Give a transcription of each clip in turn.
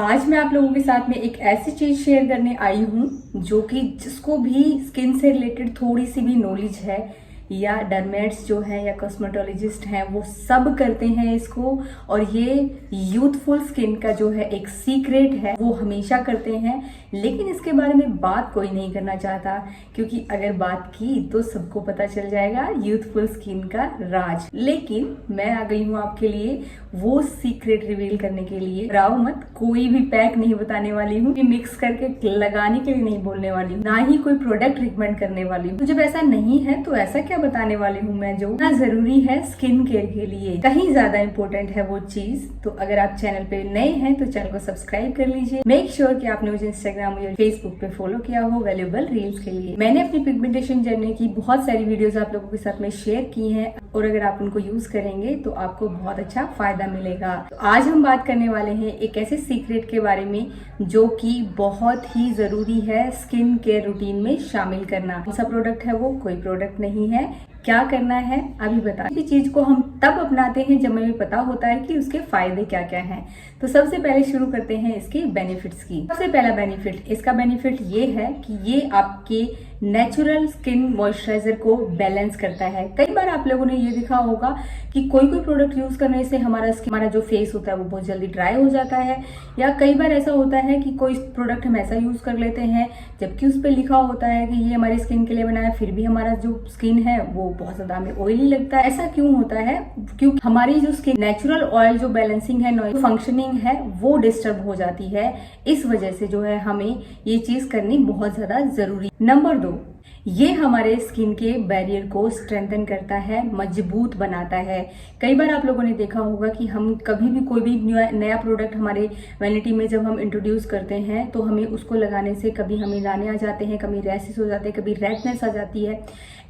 आज मैं आप लोगों के साथ में एक ऐसी चीज शेयर करने आई हूँ जो कि जिसको भी स्किन से रिलेटेड थोड़ी सी भी नॉलेज है या डर्मेट्स जो है या कॉस्मेटोलॉजिस्ट हैं वो सब करते हैं इसको। और ये यूथफुल स्किन का जो है एक सीक्रेट है वो हमेशा करते हैं, लेकिन इसके बारे में बात कोई नहीं करना चाहता क्योंकि अगर बात की तो सबको पता चल जाएगा यूथफुल स्किन का राज। लेकिन मैं आ गई हूँ आपके लिए वो सीक्रेट रिवील करने के लिए। राव मत, कोई भी पैक नहीं बताने वाली हूँ, मिक्स करके लगाने के लिए नहीं बोलने वाली हूँ, ना ही कोई प्रोडक्ट रिकमेंड करने वाली हूँ। तो जब ऐसा नहीं है तो ऐसा क्या बताने वाली हूँ मैं जो ना जरूरी है स्किन केयर के लिए, कहीं ज्यादा इंपॉर्टेंट है वो चीज। तो अगर आप चैनल पे नए हैं तो चैनल को सब्सक्राइब कर लीजिए। मेक श्योर कि आपने मुझे इंस्टाग्राम या फेसबुक पे फॉलो किया हो वैल्यूएबल रील्स के लिए। मैंने अपनी पिगमेंटेशन जर्नी की बहुत सारी वीडियोस आप लोगों के साथ में शेयर की हैं और अगर आप उनको यूज करेंगे तो आपको बहुत अच्छा फायदा मिलेगा। तो आज हम बात करने वाले हैं एक ऐसे सीक्रेट के बारे में जो कि बहुत ही जरूरी है स्किन केयर रूटीन में शामिल करना। कौन सा प्रोडक्ट है वो? कोई प्रोडक्ट नहीं है। क्या करना है अभी बता। किसी चीज को हम तब अपनाते हैं जब हमें पता होता है कि उसके फायदे क्या क्या हैं। तो सबसे पहले शुरू करते हैं इसके बेनिफिट्स की। सबसे पहला बेनिफिट, इसका बेनिफिट ये है कि ये आपके नेचुरल स्किन मॉइस्चराइजर को बैलेंस करता है। कई बार आप लोगों ने ये देखा होगा कि कोई प्रोडक्ट यूज करने से हमारा जो फेस होता है वो बहुत जल्दी ड्राई हो जाता है, या कई बार ऐसा होता है कि कोई प्रोडक्ट हम ऐसा यूज कर लेते हैं जबकि उस पर लिखा होता है कि ये हमारी स्किन के लिए बना है, फिर भी हमारा जो स्किन है वो बहुत ज्यादा हमें ऑयली लगता है। ऐसा क्यों होता है? क्योंकि हमारी जो स्किन नेचुरल ऑयल जो बैलेंसिंग है, फंक्शनिंग है, वो डिस्टर्ब हो जाती है। इस वजह से जो है हमें ये चीज करनी बहुत ज्यादा जरूरी। नंबर 2, ये हमारे स्किन के बैरियर को स्ट्रेंथन करता है, मजबूत बनाता है। कई बार आप लोगों ने देखा होगा कि हम कभी भी कोई भी नया प्रोडक्ट हमारे वैनिटी में जब हम इंट्रोड्यूस करते हैं तो हमें उसको लगाने से कभी हमें दाने आ जाते हैं, कभी रैशेस हो जाते हैं, कभी रेडनेस आ जाती है।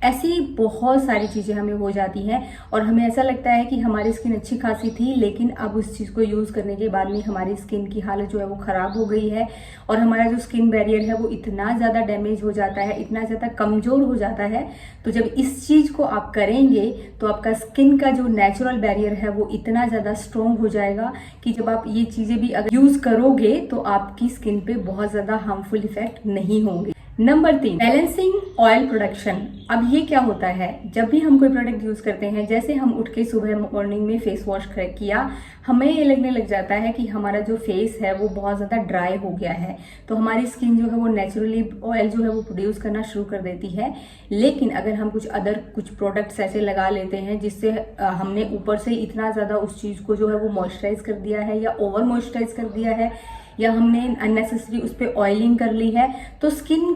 ऐसी बहुत सारी चीजें हमें हो जाती हैं और हमें ऐसा लगता है कि हमारी स्किन अच्छी खासी थी, लेकिन अब उस चीज को यूज करने के बाद में हमारी स्किन की हालत जो है वो खराब हो गई है और हमारा जो स्किन बैरियर है वो इतना ज्यादा डैमेज हो जाता है, इतना ज्यादा कमजोर हो जाता है। तो जब इस चीज को आप करेंगे तो आपका स्किन का जो नेचुरल बैरियर है वो इतना ज्यादा स्ट्रॉन्ग हो जाएगा कि जब आप ये चीजें भी अगर यूज करोगे तो आपकी स्किन पे बहुत ज्यादा हार्मफुल इफेक्ट नहीं होंगे। Number 3, balancing oil production. अब ये क्या होता है? जब भी हम कोई प्रोडक्ट यूज करते हैं, जैसे हम उठ के सुबह मॉर्निंग में फेस वॉश किया, हमें ये लगने लग जाता है कि हमारा जो फेस है वो बहुत ज्यादा ड्राई हो गया है, तो हमारी स्किन जो है वो नेचुरली ऑयल जो है वो प्रोड्यूस करना शुरू कर देती है। लेकिन अगर हम कुछ प्रोडक्ट्स ऐसे लगा लेते हैं जिससे हमने ऊपर से इतना ज्यादा उस चीज को जो है वो मॉइस्चराइज कर दिया है या ओवर मॉइस्चराइज कर दिया है या हमने अननेसेसरी उस पर ऑयलिंग कर ली है, तो स्किन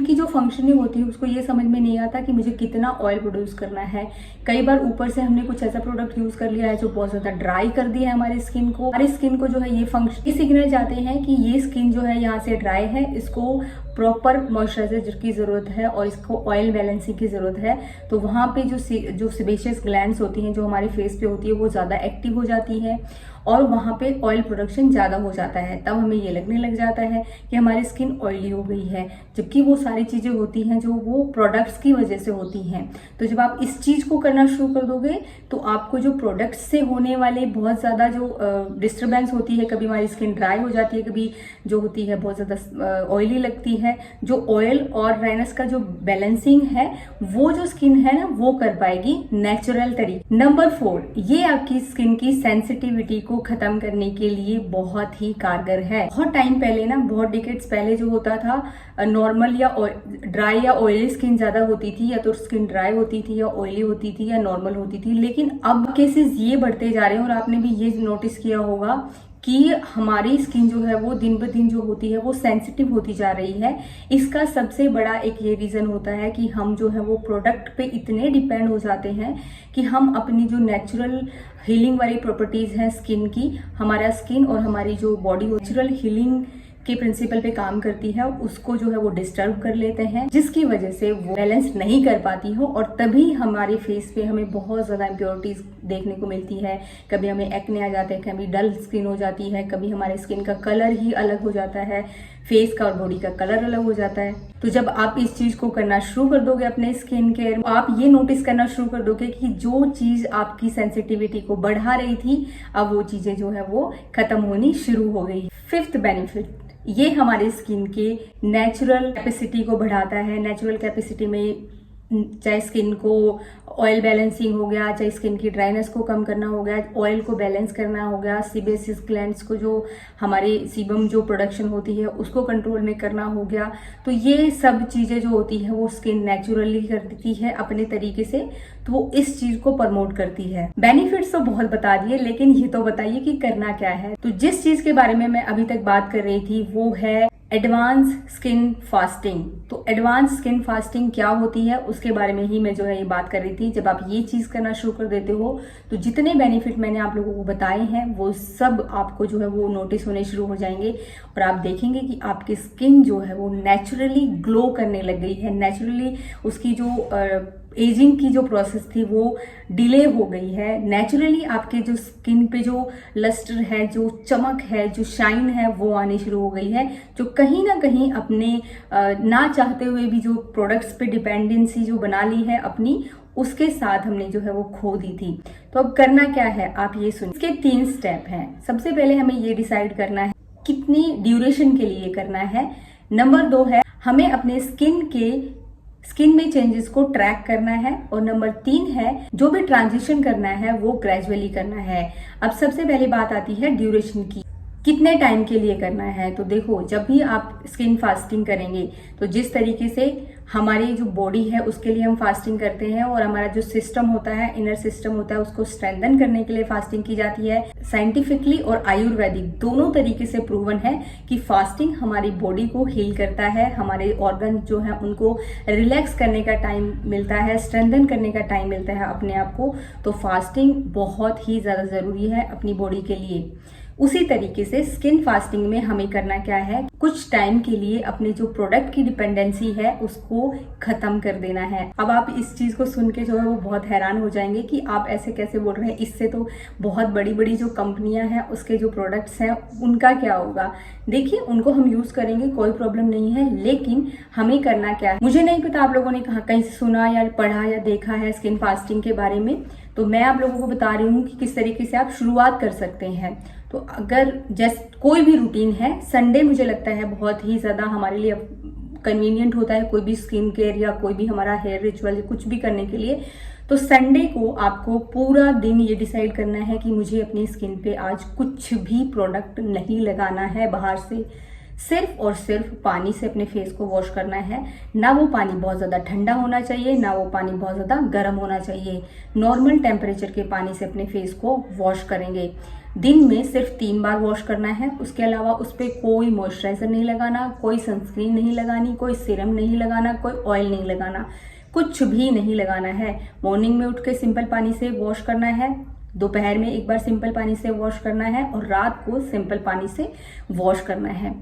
की जो फंक्शनिंग होती है उसको ये समझ में नहीं आता कि मुझे कितना ऑयल प्रोड्यूस करना है। कई बार ऊपर से हमने कुछ ऐसा प्रोडक्ट यूज कर लिया है जो बहुत ज्यादा ड्राई कर दिया है हमारी स्किन को जो है ये सिग्नल जाते हैं कि ये स्किन जो है यहाँ से ड्राई है, इसको प्रॉपर मॉइस्चराइजर की जरूरत है और इसको ऑयल बैलेंसिंग की जरूरत है। तो वहां पे जो सेबेशियस ग्लैंड्स होती हैं जो हमारे फेस पे होती है वो ज्यादा एक्टिव हो जाती है और वहां पे ऑयल प्रोडक्शन ज्यादा हो जाता है। तब हमें ये लगने लग जाता है कि हमारी स्किन ऑयली हो गई है, जबकि वो सारी चीजें होती हैं जो वो प्रोडक्ट्स की वजह से होती हैं। तो जब आप इस चीज को करना शुरू कर दोगे तो आपको जो प्रोडक्ट्स से होने वाले बहुत ज्यादा जो डिस्टर्बेंस होती है, कभी हमारी स्किन ड्राई हो जाती है, कभी जो होती है बहुत ज्यादा ऑयली लगती है, जो ऑयल और ड्राइनेस का जो बैलेंसिंग है वो जो स्किन है ना वो कर पाएगी नेचुरल तरीके। नंबर 4, ये आपकी स्किन की सेंसिटिविटी को खत्म करने के लिए बहुत ही कारगर है। बहुत टाइम पहले ना, बहुत डिकेड्स पहले जो होता था, नॉर्मल या ड्राई या ऑयली स्किन ज्यादा होती थी, या तो स्किन ड्राई होती थी या ऑयली होती थी या नॉर्मल होती थी। लेकिन अब केसेस ये बढ़ते जा रहे हैं और आपने भी ये नोटिस किया होगा कि हमारी स्किन जो है वो दिन ब दिन जो होती है वो सेंसिटिव होती जा रही है। इसका सबसे बड़ा एक ये रीजन होता है कि हम जो है वो प्रोडक्ट पे इतने डिपेंड हो जाते हैं कि हम अपनी जो नेचुरल हीलिंग वाली प्रॉपर्टीज हैं स्किन की, हमारा स्किन और हमारी जो बॉडी नेचुरल हीलिंग के प्रिंसिपल पे काम करती है, उसको जो है वो डिस्टर्ब कर लेते हैं, जिसकी वजह से वो बैलेंस नहीं कर पाती हो और तभी हमारे फेस पे हमें बहुत ज्यादा इम्प्योरिटीज देखने को मिलती है। कभी हमें एक्ने आ जाते हैं, कभी डल स्किन हो जाती है, कभी हमारे स्किन का कलर ही अलग हो जाता है, फेस का और बॉडी का कलर अलग हो जाता है। तो जब आप इस चीज को करना शुरू कर दोगे अपने स्किन केयर, आप ये नोटिस करना शुरू कर दोगे कि जो चीज आपकी सेंसिटिविटी को बढ़ा रही थी अब वो चीजें जो है वो खत्म होनी शुरू हो गई। 5th बेनिफिट, ये हमारे स्किन के नेचुरल कैपेसिटी को बढ़ाता है। नेचुरल कैपेसिटी में चाहे स्किन को ऑयल बैलेंसिंग हो गया, चाहे स्किन की ड्राइनेस को कम करना हो गया, ऑयल को बैलेंस करना हो गया, सीबेसिस ग्लैंड्स को जो हमारे सीबम जो प्रोडक्शन होती है उसको कंट्रोल में करना हो गया। तो ये सब चीज़ें जो होती है वो स्किन नेचुरली कर देती है अपने तरीके से, तो वो इस चीज को प्रमोट करती है। बेनिफिट्स तो बहुत बता दिए, लेकिन ये तो बताइए कि करना क्या है। तो जिस चीज के बारे में मैं अभी तक बात कर रही थी वो है एडवांस स्किन फास्टिंग। तो एडवांस स्किन फास्टिंग क्या होती है उसके बारे में ही मैं जो है ये बात कर रही थी। जब आप ये चीज करना शुरू कर देते हो तो जितने बेनिफिट मैंने आप लोगों को बताए हैं वो सब आपको जो है वो नोटिस होने शुरू हो जाएंगे और आप देखेंगे कि आपकी स्किन जो है वो नेचुरली ग्लो करने लग गई है। नेचुरली उसकी जो एजिंग की जो प्रोसेस थी वो डिले हो गई है। नेचुरली आपके जो स्किन पे जो लस्टर है, जो चमक है, जो शाइन है वो आनी शुरू हो गई है, जो कहीं ना कहीं अपने ना चाहते हुए भी जो प्रोडक्ट्स पे डिपेंडेंसी जो बना ली है अपनी, उसके साथ हमने जो है वो खो दी थी। तो अब करना क्या है आप ये सुनिए। इसके 3 स्टेप हैं। सबसे पहले हमें ये डिसाइड करना है कितनी ड्यूरेशन के लिए करना है। नंबर 2 है हमें अपने स्किन में चेंजेस को ट्रैक करना है। और नंबर 3 है जो भी ट्रांजिशन करना है वो ग्रेजुअली करना है। अब सबसे पहली बात आती है ड्यूरेशन की, कितने टाइम के लिए करना है। तो देखो, जब भी आप स्किन फास्टिंग करेंगे तो जिस तरीके से हमारी जो बॉडी है उसके लिए हम फास्टिंग करते हैं और हमारा जो सिस्टम होता है, इनर सिस्टम होता है, उसको स्ट्रेंथन करने के लिए फास्टिंग की जाती है। साइंटिफिकली और आयुर्वेदिक दोनों तरीके से प्रूवन है कि फास्टिंग हमारी बॉडी को हील करता है, हमारे ऑर्गन जो है उनको रिलैक्स करने का टाइम मिलता है, स्ट्रेंथन करने का टाइम मिलता है अपने आप को। तो फास्टिंग बहुत ही ज्यादा जरूरी है अपनी बॉडी के लिए। उसी तरीके से स्किन फास्टिंग में हमें करना क्या है, कुछ टाइम के लिए अपने जो प्रोडक्ट की डिपेंडेंसी है उसको खत्म कर देना है। अब आप इस चीज को सुन के जो है वो बहुत हैरान हो जाएंगे कि आप ऐसे कैसे बोल रहे हैं, इससे तो बहुत बड़ी बड़ी जो कंपनियां हैं उसके जो प्रोडक्ट्स हैं उनका क्या होगा। देखिए, उनको हम यूज करेंगे, कोई प्रॉब्लम नहीं है, लेकिन हमें करना क्या है। मुझे नहीं पता आप लोगों ने कहीं सुना या पढ़ा या देखा है स्किन फास्टिंग के बारे में, तो मैं आप लोगों को बता रही हूँ कि किस तरीके से आप शुरुआत कर सकते हैं। तो अगर जैसे कोई भी रूटीन है, संडे मुझे लगता है बहुत ही ज्यादा हमारे लिए कन्वीनियंट होता है, कोई भी स्किन केयर या कोई भी हमारा हेयर रिचुअल कुछ भी करने के लिए। तो संडे को आपको पूरा दिन ये डिसाइड करना है कि मुझे अपनी स्किन पे आज कुछ भी प्रोडक्ट नहीं लगाना है बाहर से, सिर्फ और सिर्फ पानी से अपने फेस को वॉश करना है। ना वो पानी बहुत ज्यादा ठंडा होना चाहिए, ना वो पानी बहुत ज्यादा गर्म होना चाहिए। नॉर्मल टेम्परेचर के पानी से अपने फेस को वॉश करेंगे। दिन में सिर्फ 3 बार वॉश करना है। उसके अलावा उस पर कोई मॉइस्चराइजर नहीं लगाना, कोई सनस्क्रीन नहीं लगानी, कोई सीरम नहीं लगाना, कोई ऑयल नहीं लगाना, कुछ भी नहीं लगाना है। मॉर्निंग में उठ के सिंपल पानी से वॉश करना है, दोपहर में एक बार सिंपल पानी से वॉश करना है और रात को सिंपल पानी से वॉश करना है।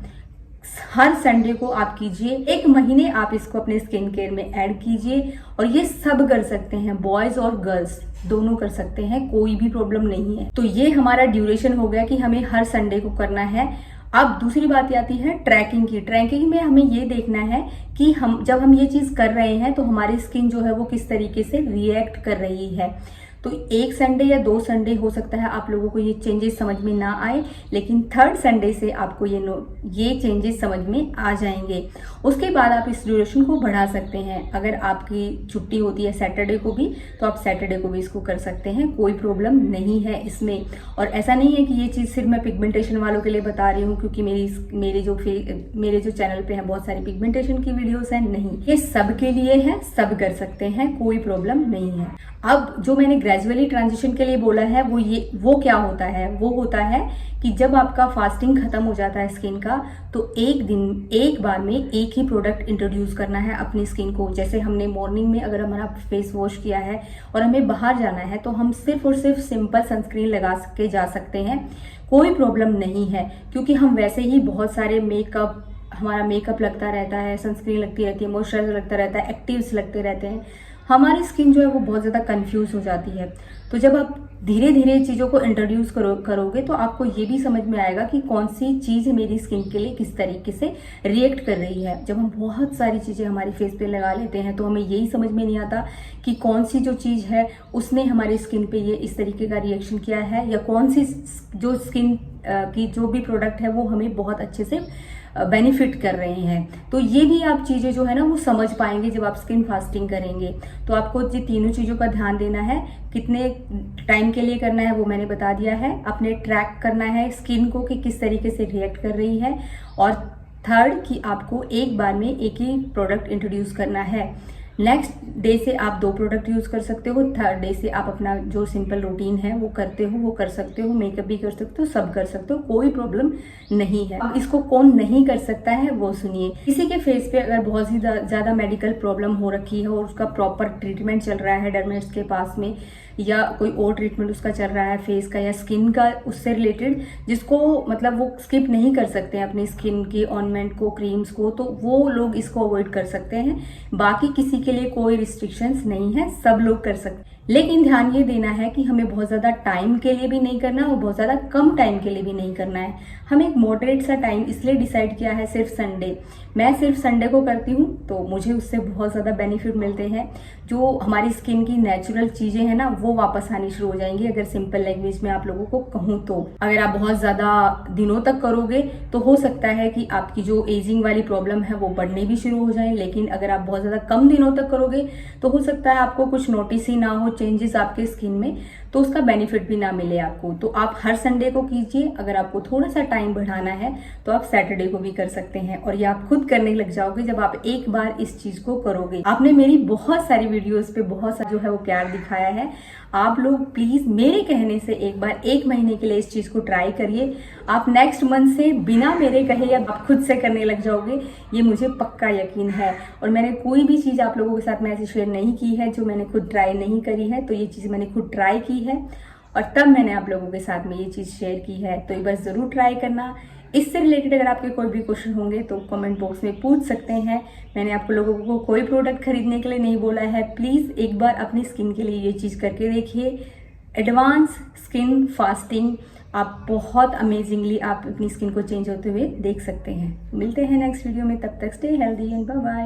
हर संडे को आप कीजिए, 1 महीने आप इसको अपने स्किन केयर में ऐड कीजिए। और ये सब कर सकते हैं, बॉयज और गर्ल्स दोनों कर सकते हैं, कोई भी प्रॉब्लम नहीं है। तो ये हमारा ड्यूरेशन हो गया कि हमें हर संडे को करना है। अब दूसरी बात आती है ट्रैकिंग की। ट्रैकिंग में हमें ये देखना है कि जब हम ये चीज कर रहे हैं तो हमारी स्किन जो है वो किस तरीके से रिएक्ट कर रही है। तो 1 संडे या 2 संडे हो सकता है आप लोगों को ये चेंजेस समझ में ना आए, लेकिन 3rd संडे से आपको ये चेंजेस समझ में आ जाएंगे। उसके बाद आप इस ड्यूरेशन को बढ़ा सकते हैं। अगर आपकी छुट्टी होती है सैटरडे को भी, तो आप सैटरडे को भी इसको कर सकते हैं, कोई प्रॉब्लम नहीं है इसमें। और ऐसा नहीं है कि ये चीज सिर्फ मैं पिगमेंटेशन वालों के लिए बता रही हूँ, क्योंकि मेरे जो चैनल पे है बहुत सारी पिगमेंटेशन की वीडियोस हैं। नहीं, ये सब के लिए है, सब कर सकते हैं, कोई प्रॉब्लम नहीं है। अब जो मैंने ग्रेजुअली ट्रांजिशन के लिए बोला है वो क्या होता है, वो होता है कि जब आपका फास्टिंग खत्म हो जाता है स्किन का, तो एक बार में एक ही प्रोडक्ट इंट्रोड्यूस करना है अपनी स्किन को। जैसे हमने मॉर्निंग में अगर हमारा फेस वॉश किया है और हमें बाहर जाना है तो हम सिर्फ और सिर्फ सिंपल सनस्क्रीन लगा के जा सकते हैं, कोई प्रॉब्लम नहीं है। क्योंकि हम वैसे ही बहुत सारे हमारा मेकअप लगता रहता है, सनस्क्रीन लगती रहती है, मॉइस्चराइजर लगता रहता है, एक्टिव्स लगते रहते हैं, हमारी स्किन जो है वो बहुत ज़्यादा कंफ्यूज हो जाती है। तो जब आप धीरे धीरे चीज़ों को इंट्रोड्यूस करोगे तो आपको ये भी समझ में आएगा कि कौन सी चीज़ मेरी स्किन के लिए किस तरीके से रिएक्ट कर रही है। जब हम बहुत सारी चीज़ें हमारी फेस पे लगा लेते हैं तो हमें यही समझ में नहीं आता कि कौन सी जो चीज़ है उसने हमारी स्किन पे ये इस तरीके का रिएक्शन किया है, या कौन सी जो स्किन की जो भी प्रोडक्ट है वो हमें बहुत अच्छे से बेनिफिट कर रहे हैं। तो ये भी आप चीज़ें जो है ना वो समझ पाएंगे जब आप स्किन फास्टिंग करेंगे। तो आपको ये तीनों चीज़ों का ध्यान देना है। कितने टाइम के लिए करना है वो मैंने बता दिया है। अपने ट्रैक करना है स्किन को कि किस तरीके से रिएक्ट कर रही है। और थर्ड कि आपको एक बार में एक ही प्रोडक्ट इंट्रोड्यूस करना है। नेक्स्ट डे से आप 2 प्रोडक्ट यूज कर सकते हो। थर्ड डे से आप अपना जो सिंपल रूटीन है वो करते हो, वो कर सकते हो। मेकअप भी कर सकते हो, सब कर सकते हो, कोई प्रॉब्लम नहीं है। अब इसको कौन नहीं कर सकता है वो सुनिए। किसी के फेस पे अगर बहुत ही ज्यादा मेडिकल प्रॉब्लम हो रखी है और उसका प्रॉपर ट्रीटमेंट चल रहा है डर्मेट्स के पास में, या कोई और ट्रीटमेंट उसका चल रहा है फेस का या स्किन का उससे रिलेटेड, जिसको मतलब वो स्किप नहीं कर सकते हैं अपनी स्किन की ऑर्नामेंट को, क्रीम्स को, तो वो लोग इसको अवॉइड कर सकते हैं। बाकी किसी के लिए कोई रिस्ट्रिक्शंस नहीं है, सब लोग कर सकते हैं। लेकिन ध्यान ये देना है कि हमें बहुत ज्यादा टाइम के लिए भी नहीं करना और बहुत ज्यादा कम टाइम के लिए भी नहीं करना है। हमें एक मॉडरेट सा टाइम इसलिए डिसाइड किया है, सिर्फ संडे। मैं सिर्फ संडे को करती हूँ तो मुझे उससे बहुत ज्यादा बेनिफिट मिलते हैं। जो हमारी स्किन की नेचुरल चीजें हैं ना वो वापस आनी शुरू हो जाएंगी। अगर सिंपल लैंग्वेज में आप लोगों को कहूँ तो अगर आप बहुत ज्यादा दिनों तक करोगे तो हो सकता है कि आपकी जो एजिंग वाली प्रॉब्लम है वो बढ़ने भी शुरू हो जाए। लेकिन अगर आप बहुत ज्यादा कम दिनों तक करोगे तो हो सकता है आपको कुछ नोटिस ही ना हो चेंजेस आपके स्किन में, तो उसका बेनिफिट भी ना मिले आपको। तो आप हर संडे को कीजिए। अगर आपको थोड़ा सा टाइम बढ़ाना है तो आप सैटरडे को भी कर सकते हैं। और ये आप खुद करने लग जाओगे जब आप एक बार इस चीज को करोगे। आपने मेरी बहुत सारी वीडियोस पे बहुत सा जो है वो प्यार दिखाया है। आप लोग प्लीज मेरे कहने से एक बार 1 महीने के लिए इस चीज को ट्राई करिए। आप नेक्स्ट मंथ से बिना मेरे कहे या आप खुद से करने लग जाओगे, ये मुझे पक्का यकीन है। और मैंने कोई भी चीज आप लोगों के साथ में ऐसे शेयर नहीं की है जो मैंने खुद ट्राई नहीं करी है। तो ये चीज मैंने खुद ट्राई की है और तब मैंने आप लोगों के साथ में ये चीज शेयर की है। तो एक बार जरूर ट्राई करना। इससे रिलेटेड अगर आपके कोई भी क्वेश्चन होंगे तो कमेंट बॉक्स में पूछ सकते हैं। मैंने आप लोगों को कोई प्रोडक्ट खरीदने के लिए नहीं बोला है। प्लीज एक बार अपनी स्किन के लिए ये चीज करके देखिए। एडवांस स्किन फास्टिंग आप बहुत अमेजिंगली आप अपनी स्किन को चेंज होते हुए देख सकते हैं। मिलते हैं नेक्स्ट वीडियो में, तब तक stay healthy and bye bye.